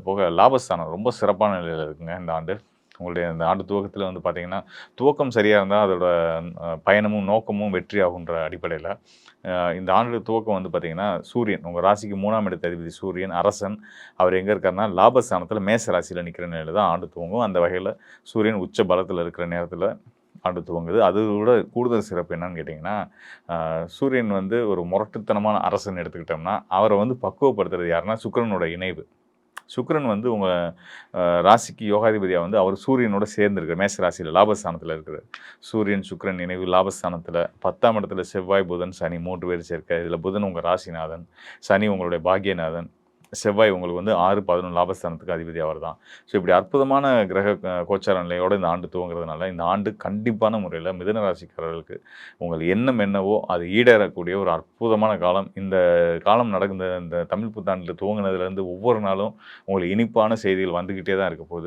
போக லாபஸ்தானம் ரொம்ப சிறப்பான நிலையில இருக்குங்க இந்த ஆண்டு. உங்களுடைய இந்த ஆண்டு துவக்கத்தில வந்து பார்த்தீங்கன்னா, துவக்கம் சரியா இருந்தா அதோட பயணமும், நோக்கமும் வெற்றியாகுன்ற அடிப்படையில, இந்த ஆண்டு துவக்கம் வந்து பார்த்தீங்கன்னா, சூரியன் உங்க ராசிக்கு 3ஆம் இடத்து அதிபதி சூரியன், அரசன். அவர் எங்க இருக்காருன்னா, லாபஸ்தானத்தில மேச ராசியில நிக்கிற நிலையில தான் ஆண்டு துவங்கும். அந்த வகையில சூரியன் உச்ச பலத்தில இருக்கிற நேரத்தில ஆண்டு துவங்குது. அது விட கூடுதல் சிறப்பு என்னன்னு கேட்டீங்கன்னா, சூரியன் வந்து ஒரு முரட்டுத்தனமான அரசன் எடுத்துக்கிட்டோம்னா, அவர வந்து பக்குவப்படுத்துறது யாருன்னா, சுக்கிரனோட இணைவு. சுக்கிரன் வந்து உங்க ராசிக்கு யோகாதிபதியா வந்து அவர் சூரியனோட சேர்ந்து இருக்காரு. மேஷ ராசியில லாபஸ்தானத்தில இருக்கிறாரு. சூரியன், சுக்கிரன் இணைவு லாபஸ்தானத்தில 10ஆம் இடத்துல செவ்வாய், புதன், சனி 3 பேர் சேர்க்கை. இதில புதன் உங்க ராசிநாதன், சனி உங்களுடைய பாக்கியநாதன், செவ்வாய் உங்களுக்கு வந்து 6, 11 லாபஸ்தானத்துக்கு அதிபதி அவர் தான். ஸோ இப்படி அற்புதமான கிரக கோச்சார நிலையோட இந்த ஆண்டு துவங்குறதுனால, இந்த ஆண்டு கண்டிப்பான முறையில மிதுன ராசிக்காரர்களுக்கு உங்கள் எண்ணம் என்னவோ அது ஈடேறக்கூடிய ஒரு அற்புதமான காலம். இந்த காலம் நடந்த இந்த தமிழ் புத்தாண்டு துவங்குனதுலேருந்து ஒவ்வொரு நாளும் உங்களுக்கு இனிப்பான செய்திகள் வந்துகிட்டே தான் இருக்க போகுது.